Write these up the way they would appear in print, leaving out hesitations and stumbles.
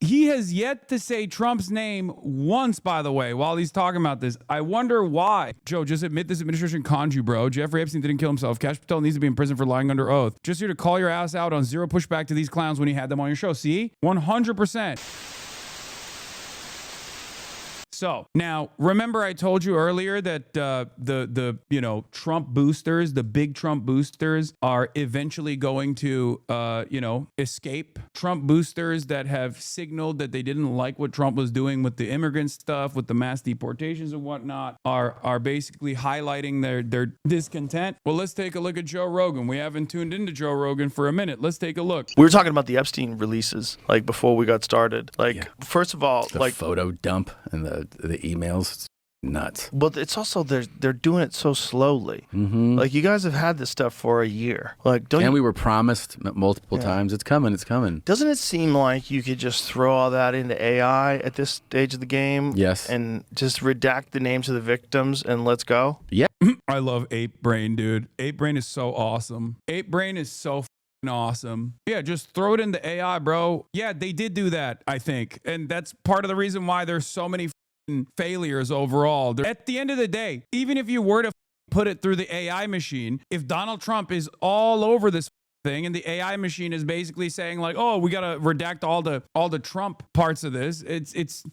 He has yet to say Trump's name once, by the way, while he's talking about this. I wonder why. Joe, just admit this administration conned you, bro. Jeffrey Epstein didn't kill himself. Kash Patel needs to be in prison for lying under oath. Just here to call your ass out on zero pushback to these clowns when you had them on your show. See? 100%. So now, remember I told you earlier that the Trump boosters, the big Trump boosters, are eventually going to escape. Trump boosters that have signaled that they didn't like what Trump was doing with the immigrant stuff, with the mass deportations and whatnot, are basically highlighting their discontent. Well, let's take a look at Joe Rogan. We haven't tuned into Joe Rogan for a minute. Let's take a look. We were talking about the Epstein releases, like before we got started. Like, first of all, the photo dump and the emails, it's nuts. But it's also they're doing it so slowly. Mm-hmm. Like, you guys have had this stuff for a year. Like, we were promised multiple times, it's coming. Doesn't it seem like you could just throw all that into AI at this stage of the game? Yes. And just redact the names of the victims and let's go? Yeah. I love Ape Brain, dude. Ape Brain is so awesome. Ape Brain is so awesome. Yeah, just throw it into AI, bro. Yeah, they did do that, I think. And that's part of the reason why there's so many failures overall. At the end of the day, even if you were to put it through the AI machine, if Donald Trump is all over this thing and the AI machine is basically saying like, oh, we got to redact all the Trump parts of this, it's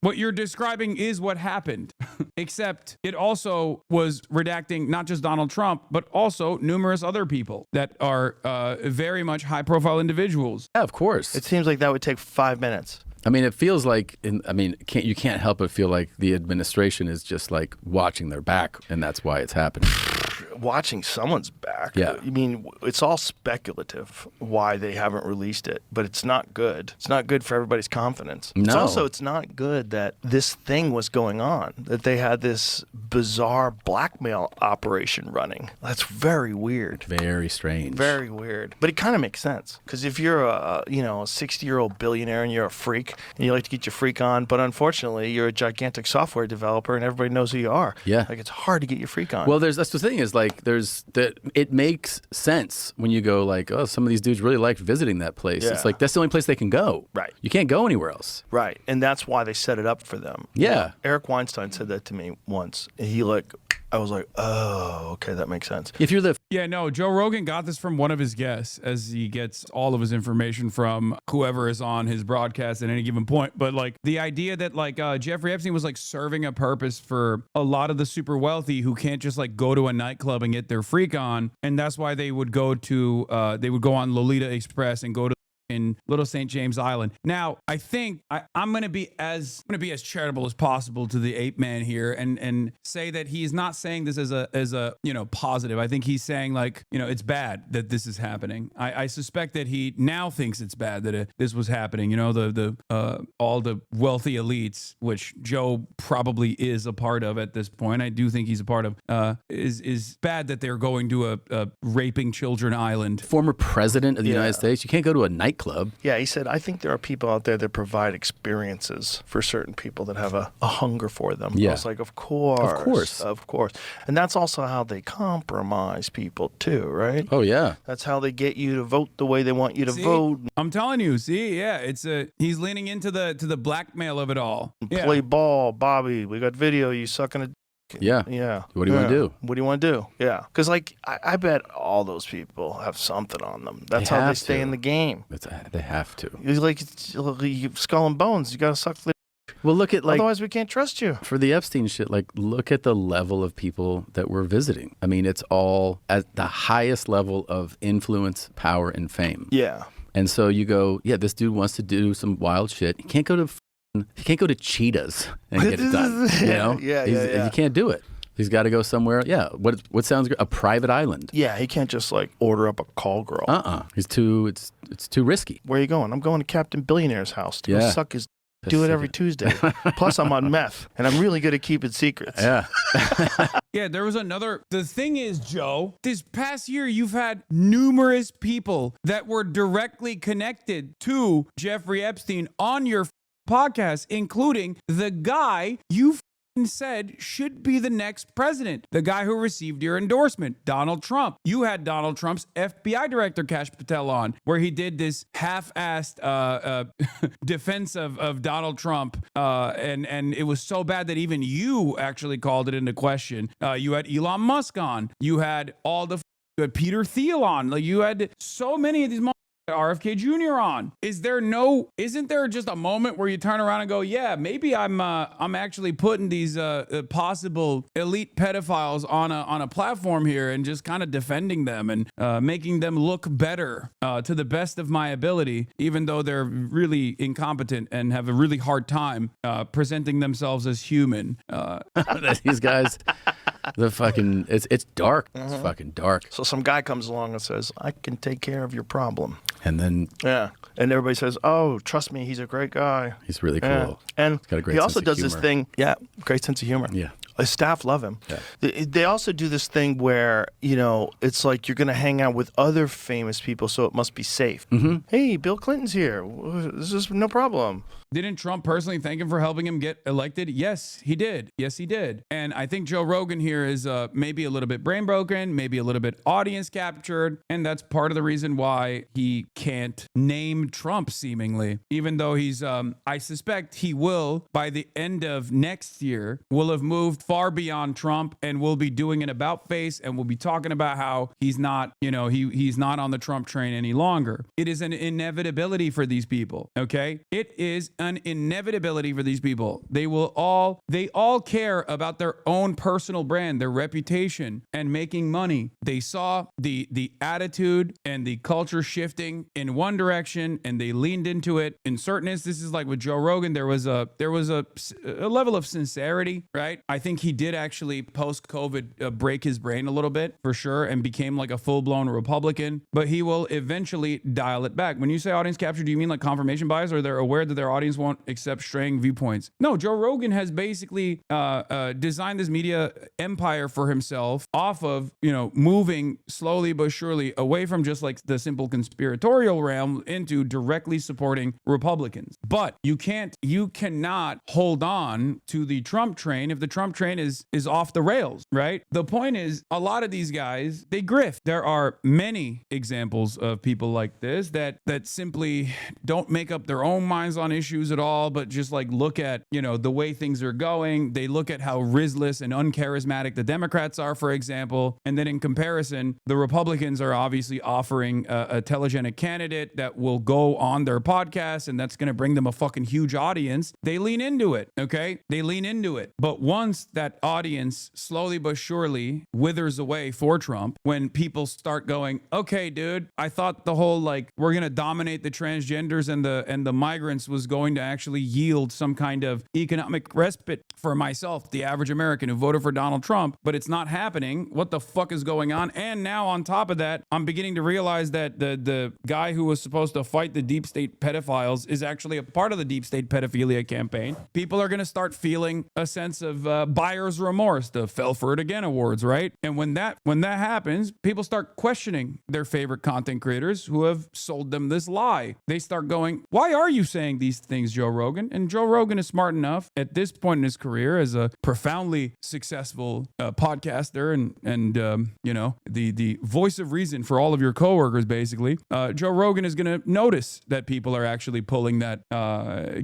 what you're describing is what happened. Except it also was redacting not just Donald Trump, but also numerous other people that are very much high profile individuals. Yeah, of course. It seems like that would take 5 minutes. I mean, it feels like, you can't help but feel like the administration is just like watching their back, and that's why it's happening. Watching someone's back. Yeah. I mean, it's all speculative why they haven't released it, but it's not good. It's not good for everybody's confidence. No. It's not good that this thing was going on, that they had this bizarre blackmail operation running. That's very weird. Very strange. Very weird. But it kind of makes sense, because if you're a 60-year-old billionaire and you're a freak and you like to get your freak on, but unfortunately you're a gigantic software developer and everybody knows who you are. Yeah. Like, it's hard to get your freak on. Well, that's the thing is like it makes sense when you go like, oh, some of these dudes really liked visiting that place. Yeah. It's like that's the only place they can go. Right. You can't go anywhere else. Right. And that's why they set it up for them. Yeah. Eric Weinstein said that to me once. And I was like, oh, okay, that makes sense. If you're Joe Rogan got this from one of his guests, as he gets all of his information from whoever is on his broadcast at any given point. But like the idea that like Jeffrey Epstein was like serving a purpose for a lot of the super wealthy who can't just like go to a nightclub and get their freak on, and that's why they would go on Lolita Express and go to in Little St. James Island. Now, I think I'm going to be as charitable as possible to the ape man here and say that he's not saying this as a positive. I think he's saying like, it's bad that this is happening. I suspect that he now thinks it's bad that this was happening. All the wealthy elites, which Joe probably is a part of at this point. I do think he's a part of, is bad that they're going to a raping children island. former president of the United States, you can't go to a nightclub. Yeah, he said, I think there are people out there that provide experiences for certain people that have a hunger for them. Yeah. I was like, of course. And that's also how they compromise people too, right? Oh, yeah. That's how they get you to vote the way they want you to vote. I'm telling you, he's leaning into the blackmail of it all. Yeah. Play ball, Bobby. We got video, you sucking a Yeah. Yeah. What do you want to do? What do you want to do? Yeah. Because, I bet all those people have something on them. That's how they stay in the game. They have to. It's like skull and bones. You got to suck the. Well, look at Otherwise, we can't trust you. For the Epstein shit, look at the level of people that we're visiting. I mean, it's all at the highest level of influence, power, and fame. Yeah. And so you go, this dude wants to do some wild shit. He can't go to Cheetahs and get it done. Yeah. You can't do it. He's got to go somewhere. Yeah. What sounds good? A private island. Yeah. He can't just order up a call girl. It's too risky. Where are you going? I'm going to Captain Billionaire's house to go suck his. Do it every Tuesday. Plus, I'm on meth, and I'm really good at keeping secrets. Yeah. Yeah, there was another. The thing is, Joe, this past year, you've had numerous people that were directly connected to Jeffrey Epstein on your podcast, including the guy you said should be the next president, the guy who received your endorsement, Donald Trump. You had Donald Trump's FBI director, Kash Patel, on, where he did this half-assed defense of Donald Trump, and it was so bad that even you actually called it into question. You had Elon Musk on. You had you had Peter Thiel on. Like, you had so many of these RFK Jr. on. Isn't there just a moment where you turn around and go, yeah, maybe I'm actually putting these possible elite pedophiles on a platform here and just kind of defending them and making them look better to the best of my ability, even though they're really incompetent and have a really hard time presenting themselves as human. These guys, it's dark. It's fucking dark. So some guy comes along and says, I can take care of your problem. And then and everybody says, oh, trust me, he's a great guy. he's really cool. Yeah. And He's got a great he also sense of does this humor. thing. Great sense of humor. Yeah. His staff love him. Yeah. They also do this thing where, it's like you're going to hang out with other famous people, so it must be safe. Mm-hmm. Hey, Bill Clinton's here. This is no problem. Didn't Trump personally thank him for helping him get elected? Yes, he did. Yes, he did. And I think Joe Rogan here is maybe a little bit brain broken, maybe a little bit audience captured. And that's part of the reason why he can't name Trump, seemingly. Even though he's, I suspect he will, by the end of next year, will have moved far beyond Trump and will be doing an about face and will be talking about how he's not, he's not on the Trump train any longer. It is an inevitability for these people, okay? It is an inevitability for these people. They all care about their own personal brand, their reputation, and making money. They saw the attitude and the culture shifting in one direction, and they leaned into it. In certain instances, like with Joe Rogan, there was a level of sincerity, right? I think he did actually post-COVID break his brain a little bit for sure and became like a full-blown Republican, but he will eventually dial it back. When you say audience capture, do you mean like confirmation bias, or they're aware that their audience won't accept straying viewpoints? No, Joe Rogan has basically designed this media empire for himself off of, moving slowly but surely away from just like the simple conspiratorial realm into directly supporting Republicans. But you cannot hold on to the Trump train if the Trump train is off the rails, right? The point is, a lot of these guys, they grift. There are many examples of people like this that simply don't make up their own minds on issues at all, but just like look at, the way things are going. They look at how rizless and uncharismatic the Democrats are, for example. And then in comparison, the Republicans are obviously offering a telegenic candidate that will go on their podcast, and that's going to bring them a fucking huge audience. They lean into it, okay? They lean into it. But once that audience slowly but surely withers away for Trump, when people start going, okay, dude, I thought the whole we're going to dominate the transgenders and the migrants was going to actually yield some kind of economic respite for myself, the average American who voted for Donald Trump, but it's not happening. What the fuck is going on? And now on top of that, I'm beginning to realize that the guy who was supposed to fight the deep state pedophiles is actually a part of the deep state pedophilia campaign. People are going to start feeling a sense of buyer's remorse, the Fell for It Again awards, right? And when that happens, people start questioning their favorite content creators who have sold them this lie. They start going, why are you saying these things, Joe Rogan? And Joe Rogan is smart enough at this point in his career as a profoundly successful podcaster and the voice of reason for all of your coworkers, basically. Joe Rogan is going to notice that people are actually pulling that,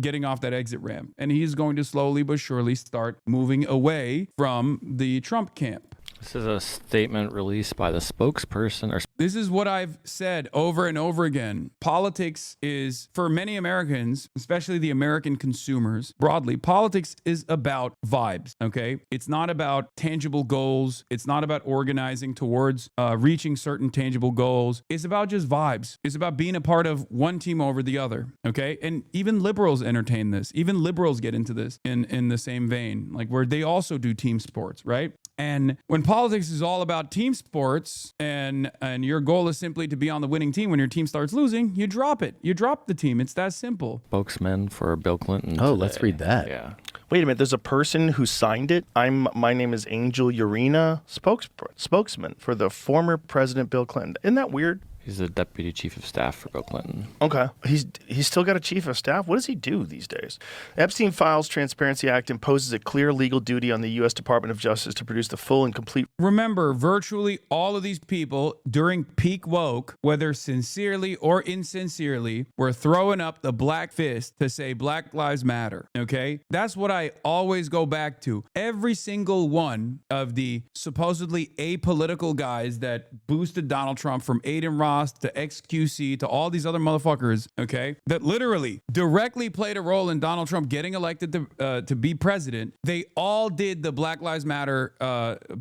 getting off that exit ramp. And he's going to slowly but surely start moving away from the Trump camp. This is a statement released by the spokesperson. This is what I've said over and over again. Politics is, for many Americans, especially the American consumers, broadly, politics is about vibes, okay? It's not about tangible goals. It's not about organizing towards reaching certain tangible goals. It's about just vibes. It's about being a part of one team over the other, okay? And even liberals entertain this. Even liberals get into this in the same vein, like where they also do team sports, right? And when politics is all about team sports and your goal is simply to be on the winning team, when your team starts losing, you drop it. You drop the team. It's that simple. Spokesman for Bill Clinton. Oh, today. let's read that. Yeah. Wait a minute. There's a person who signed it. My name is Angel Urena, spokesman for the former President Bill Clinton. Isn't that weird? He's the deputy chief of staff for Bill Clinton. Okay. He's still got a chief of staff? What does he do these days? Epstein Files Transparency Act imposes a clear legal duty on the U.S. Department of Justice to produce the full and complete. Remember, virtually all of these people during peak woke, whether sincerely or insincerely, were throwing up the black fist to say Black Lives Matter. Okay? That's what I always go back to. Every single one of the supposedly apolitical guys that boosted Donald Trump, from Aiden Ross to XQC to all these other motherfuckers, okay, that literally directly played a role in Donald Trump getting elected to be president, they all did the Black Lives Matter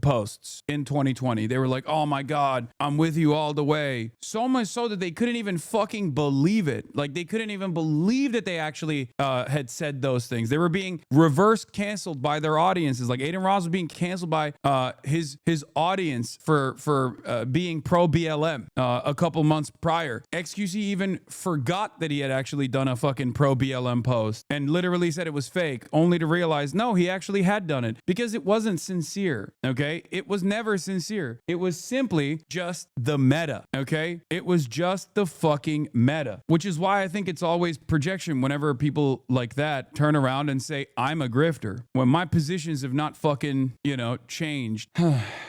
posts in 2020. They were like, oh my God, I'm with you all the way. So much so that they couldn't even fucking believe it. Like, they couldn't even believe that they actually had said those things. They were being reverse canceled by their audiences. Like, Aiden Ross was being canceled by his audience for being pro BLM a couple months prior. XQC even forgot that he had actually done a fucking pro BLM post and literally said it was fake, only to realize, no, he actually had done it, because it wasn't sincere. Okay. It was never sincere. It was simply just the meta. Okay. It was just the fucking meta, which is why I think it's always projection whenever people like that turn around and say, I'm a grifter, when my positions have not fucking, changed.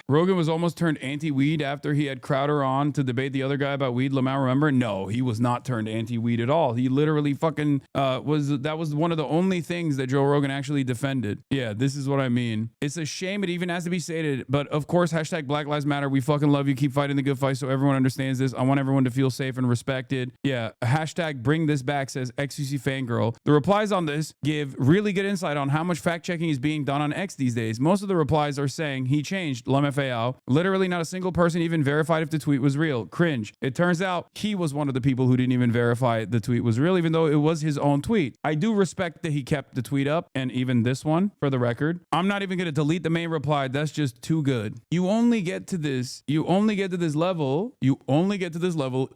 Rogan was almost turned anti-weed after he had Crowder on to debate the other guy about weed. Lamau, remember? No, he was not turned anti-weed at all. He literally fucking that was one of the only things that Joe Rogan actually defended. Yeah, this is what I mean. It's a shame it even has to be stated, but of course, hashtag Black Lives Matter. We fucking love you. Keep fighting the good fight so everyone understands this. I want everyone to feel safe and respected. Yeah, hashtag bring this back, says XUC Fangirl. The replies on this give really good insight on how much fact checking is being done on X these days. Most of the replies are saying he changed LMFAO. Literally not a single person even verified if the tweet was real. Cringe. It turns out he was one of the people who didn't even verify the tweet was real, even though it was his own tweet. I do respect that he kept the tweet up, and even this one, for the record. I'm not even going to delete the main reply. That's just too good. You only get to this level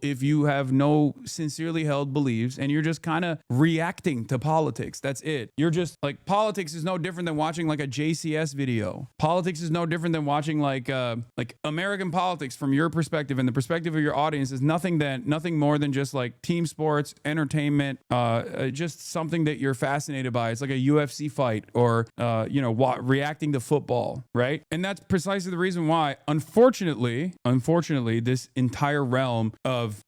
if you have no sincerely held beliefs and you're just kind of reacting to politics. That's it. You're just like, politics is no different than watching like a JCS video. Politics is no different than watching like American politics from your perspective and the perspective of your audience is nothing more than just like team sports, entertainment, just something that you're fascinated by. It's like a UFC fight or, reacting to football, right? And that's precisely the reason why, unfortunately, this entire realm of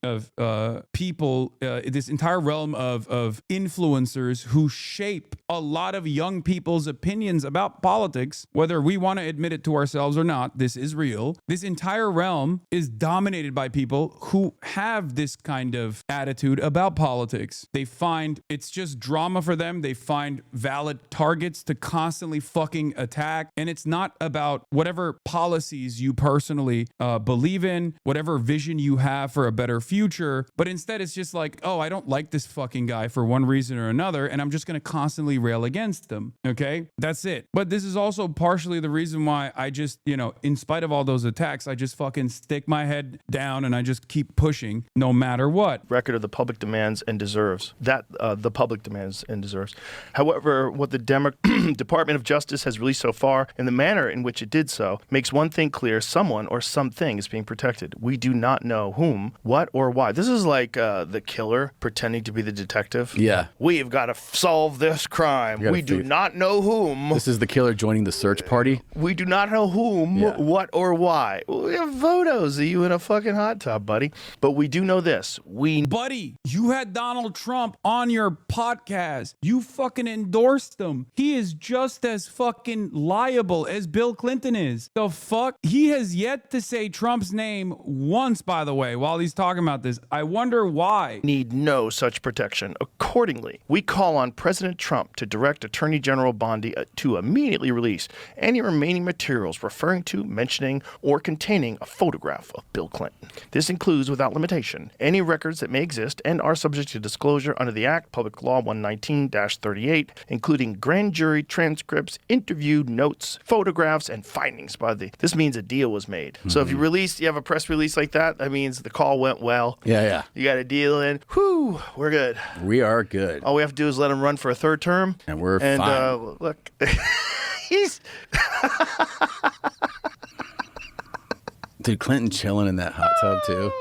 people, this entire realm of influencers who shape a lot of young people's opinions about politics, whether we want to admit it to ourselves or not, this is real. This entire realm is dominated by people who have this kind of attitude about politics. They find it's just drama for them. They find valid targets to constantly fucking attack. And it's not about whatever policies you personally believe in, whatever vision you have for a better future, but instead it's just like, oh, I don't like this fucking guy for one reason or another, and I'm just going to constantly rail against them. Okay? That's it. But this is also partially the reason why I just, in spite of all those attacks, I just fucking stick my head down and I just keep pushing no matter what. Record of the public demands and deserves. The public demands and deserves. However, what the Department of Justice has released so far and the manner in which it did so makes one thing clear: someone or something is being protected. We do not know whom, what, or why. This is like the killer pretending to be the detective. Yeah. We have got to solve this crime. We do not know whom. This is the killer joining the search party. We do not know whom, what, or why. We have photos of you in a fucking hot tub, buddy. But we do know this. Buddy, you had Donald Trump on your podcast. You fucking endorsed him. He is just as fucking liable as Bill Clinton is. The fuck? He has yet to say Trump's name once, by the way, while he's talking about this. I wonder why. Need no such protection. Accordingly, we call on President Trump to direct Attorney General Bondi to immediately release any remaining materials referring to, mentioning, or containing a photograph of Bill Clinton. This includes, without limitation, any records that may exist and are subject to disclosure under the Act, Public Law 119-38, including grand jury transcripts, interview notes, photographs, and findings by the... This means a deal was made. Mm-hmm. So if you have a press release like that, that means the call went well. Yeah. You got a deal in. Whew, we're good. We are good. All we have to do is let him run for a third term. And we're fine. Look, he's... Dude, Clinton chilling in that hot tub, too.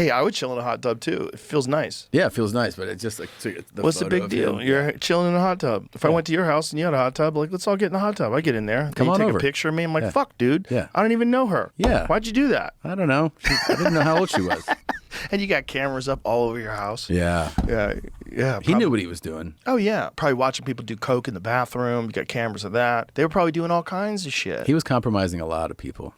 Hey, I would chill in a hot tub too. It feels nice. Yeah, it feels nice, but it's just like What's the big deal? You're chilling in a hot tub. If I went to your house and you had a hot tub, like, let's all get in the hot tub. I get in there. Come you on take over. a picture of me. I'm like, Yeah. fuck, dude. Yeah. I don't even know her. Yeah. Why'd you do that? I don't know. I didn't know how old she was. And you got cameras up all over your house. Yeah. Yeah. He knew what he was doing. Oh, yeah. Probably watching people do coke in the bathroom. You got cameras of that. They were probably doing all kinds of shit. He was compromising a lot of people.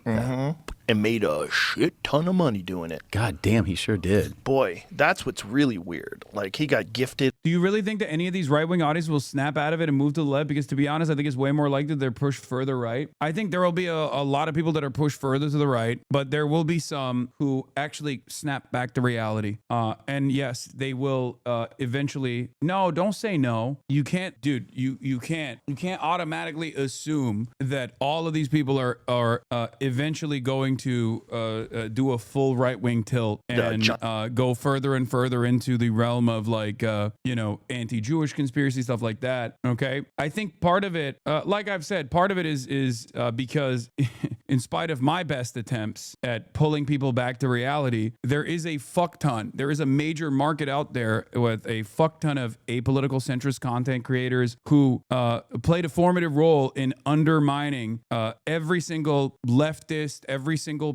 And made a shit ton of money doing it. God damn, he sure did. Boy, that's what's really weird. Like, he got gifted. Do you really think that any of these right-wing audiences will snap out of it and move to the left? Because to be honest, I think it's way more likely they're pushed further right. I think there will be a lot of people that are pushed further to the right, but there will be some who actually snap back to reality. And yes, they will eventually. No, don't say no. You can't, dude. You can't automatically assume that all of these people are eventually going to do a full right-wing tilt and go further and further into the realm of like anti-Jewish conspiracy stuff like that. Okay, I think part of it, like I've said, part of it is because in spite of my best attempts at pulling people back to reality, there is a fuck ton. There is a major market out there with a fuck ton of apolitical centrist content creators who played a formative role in undermining every single leftist, every single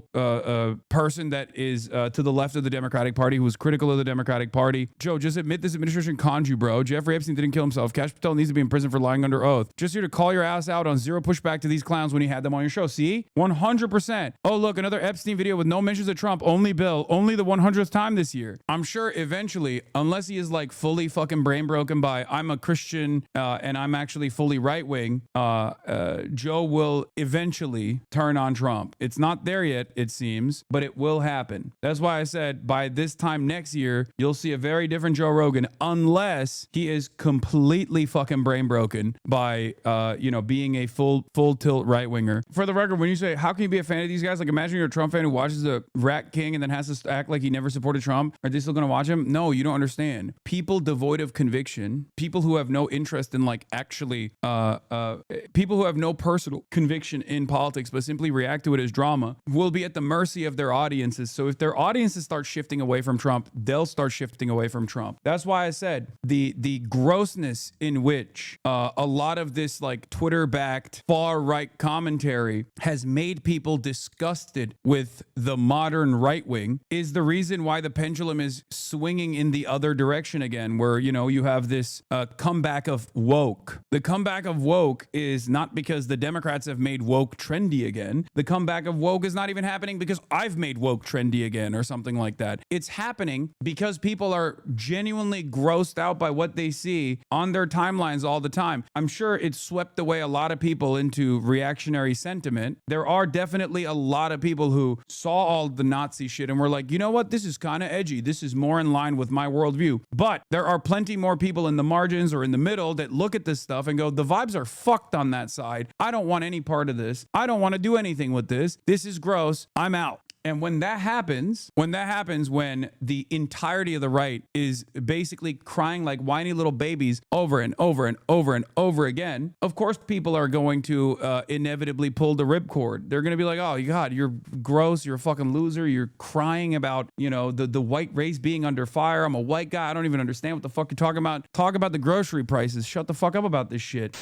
person that is to the left of the Democratic Party who was critical of the Democratic Party. Joe, just admit this administration conned you, bro. Jeffrey Epstein didn't kill himself. Kash Patel needs to be in prison for lying under oath. Just here to call your ass out on zero pushback to these clowns when you had them on your show. See? 100%. Oh, look, another Epstein video with no mentions of Trump. Only Bill. Only the 100th time this year. I'm sure eventually, unless he is like fully fucking brain broken by I'm a Christian and I'm actually fully right-wing, Joe will eventually turn on Trump. It's not there yet, it seems, but it will happen. That's why I said by this time next year, you'll see a very different Joe Rogan, unless he is completely fucking brain broken by, being a full tilt right winger. For the record, when you say, how can you be a fan of these guys? Like, imagine you're a Trump fan who watches the Rat King and then has to act like he never supported Trump. Are they still going to watch him? No, you don't understand. People devoid of conviction, people who have no interest in like actually, people who have no personal conviction in politics, but simply react to it as drama, will be at the mercy of their audiences. So if their audiences start shifting away from Trump, they'll start shifting away from Trump. That's why I said the grossness in which a lot of this like Twitter-backed far-right commentary has made people disgusted with the modern right wing is the reason why the pendulum is swinging in the other direction again, where you have this comeback of woke. The comeback of woke is not because the Democrats have made woke trendy again. The comeback of woke is not even happening because I've made woke trendy again or something like that. It's happening because people are genuinely grossed out by what they see on their timelines all the time. I'm sure it swept away a lot of people into reactionary sentiment. There are definitely a lot of people who saw all the Nazi shit and were like, you know what? This is kind of edgy. This is more in line with my worldview. But there are plenty more people in the margins or in the middle that look at this stuff and go, the vibes are fucked on that side. I don't want any part of this. I don't want to do anything with this. This is gross. I'm out. And when that happens, when the entirety of the right is basically crying like whiny little babies over and over and over and over again, of course people are going to inevitably pull the ripcord. They're going to be like, oh, God, you're gross. You're a fucking loser. You're crying about, the white race being under fire. I'm a white guy. I don't even understand what the fuck you're talking about. Talk about the grocery prices. Shut the fuck up about this shit.